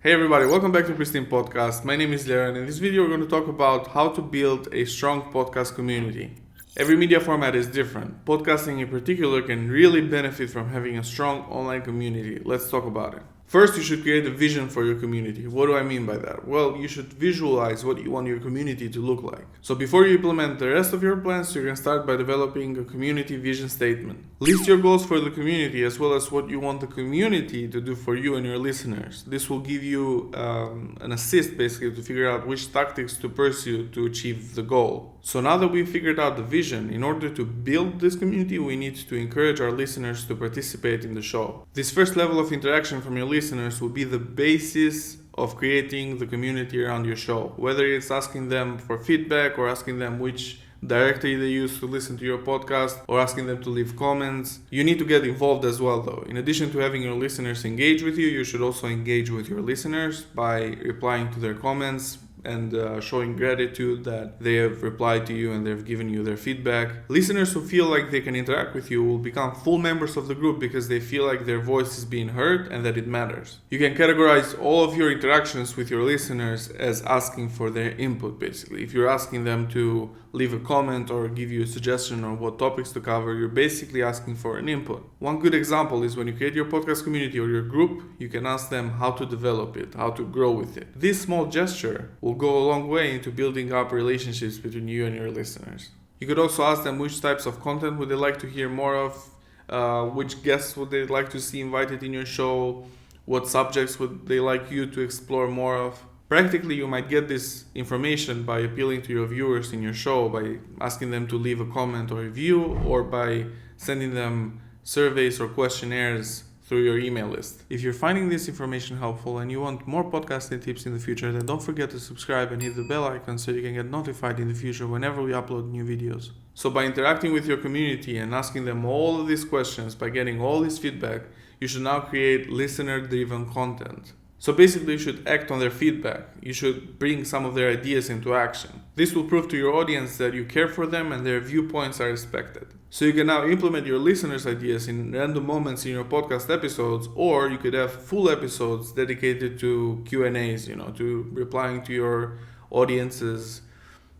Hey everybody, welcome back to Pristine Podcast. My name is Lera, and in this video we're going to talk about how to build a strong podcast community. Every media format is different. Podcasting in particular can really benefit from having a strong online community. Let's talk about it. First, you should create a vision for your community. What do I mean by that? Well, you should visualize what you want your community to look like. So before you implement the rest of your plans, you can start by developing a community vision statement. List your goals for the community as well as what you want the community to do for you and your listeners. This will give you an assist basically to figure out which tactics to pursue to achieve the goal. So now that we've figured out the vision, in order to build this community, we need to encourage our listeners to participate in the show. This first level of interaction from your listeners will be the basis of creating the community around your show. Whether it's asking them for feedback or asking them which directory they use to listen to your podcast or asking them to leave comments. You need to get involved as well though. In addition to having your listeners engage with you, you should also engage with your listeners by replying to their comments and showing gratitude that they have replied to you and they've given you their feedback. Listeners who feel like they can interact with you will become full members of the group because they feel like their voice is being heard and that it matters. You can categorize all of your interactions with your listeners as asking for their input basically. If you're asking them to leave a comment or give you a suggestion on what topics to cover, you're basically asking for an input. One good example is when you create your podcast community or your group, you can ask them how to develop it, how to grow with it. This small gesture will go a long way into building up relationships between you and your listeners. You could also ask them which types of content would they like to hear more of, which guests would they like to see invited in your show, what subjects would they like you to explore more of. Practically, you might get this information by appealing to your viewers in your show, by asking them to leave a comment or review, or by sending them surveys or questionnaires through your email list. If you're finding this information helpful and you want more podcasting tips in the future, then don't forget to subscribe and hit the bell icon so you can get notified in the future whenever we upload new videos. So by interacting with your community and asking them all of these questions, by getting all this feedback, you should now create listener-driven content. So basically, you should act on their feedback. You should bring some of their ideas into action. This will prove to your audience that you care for them and their viewpoints are respected. So you can now implement your listeners' ideas in random moments in your podcast episodes, or you could have full episodes dedicated to Q&As, to replying to your audience's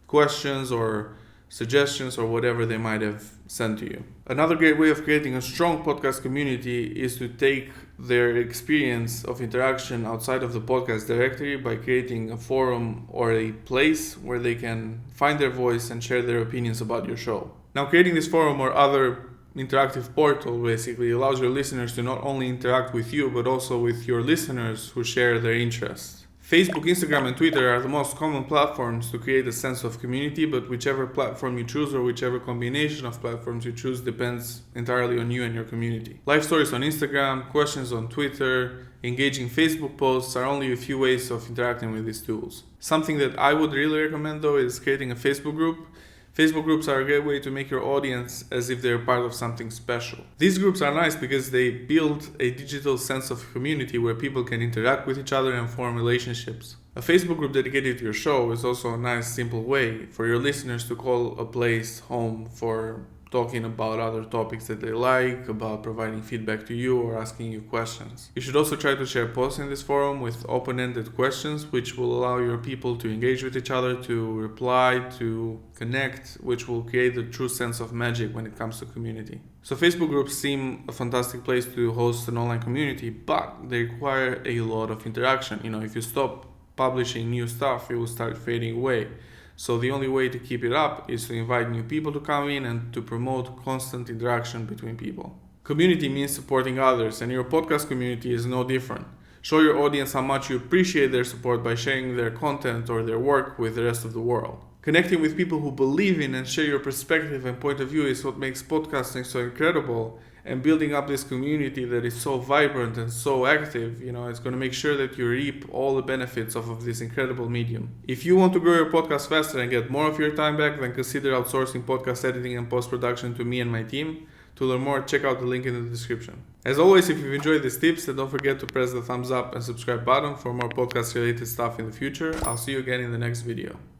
questions or suggestions or whatever they might have sent to you. Another great way of creating a strong podcast community is to take their experience of interaction outside of the podcast directory by creating a forum or a place where they can find their voice and share their opinions about your show. Now, creating this forum or other interactive portal basically allows your listeners to not only interact with you but also with your listeners who share their interests. Facebook, Instagram, and Twitter are the most common platforms to create a sense of community, but whichever platform you choose or whichever combination of platforms you choose depends entirely on you and your community. Live stories on Instagram, questions on Twitter, engaging Facebook posts are only a few ways of interacting with these tools. Something that I would really recommend though is creating a Facebook group. Facebook groups are a great way to make your audience as if they're part of something special. These groups are nice because they build a digital sense of community where people can interact with each other and form relationships. A Facebook group dedicated to your show is also a nice, simple way for your listeners to call a place home for talking about other topics that they like, about providing feedback to you or asking you questions. You should also try to share posts in this forum with open-ended questions, which will allow your people to engage with each other, to reply, to connect, which will create a true sense of magic when it comes to community. So Facebook groups seem a fantastic place to host an online community, but they require a lot of interaction. If you stop publishing new stuff, it will start fading away. So the only way to keep it up is to invite new people to come in and to promote constant interaction between people. Community means supporting others, and your podcast community is no different. Show your audience how much you appreciate their support by sharing their content or their work with the rest of the world. Connecting with people who believe in and share your perspective and point of view is what makes podcasting so incredible, and building up this community that is so vibrant and so active, it's going to make sure that you reap all the benefits of this incredible medium. If you want to grow your podcast faster and get more of your time back, then consider outsourcing podcast editing and post-production to me and my team. To learn more, check out the link in the description. As always, if you've enjoyed these tips, then don't forget to press the thumbs up and subscribe button for more podcast related stuff in the future. I'll see you again in the next video.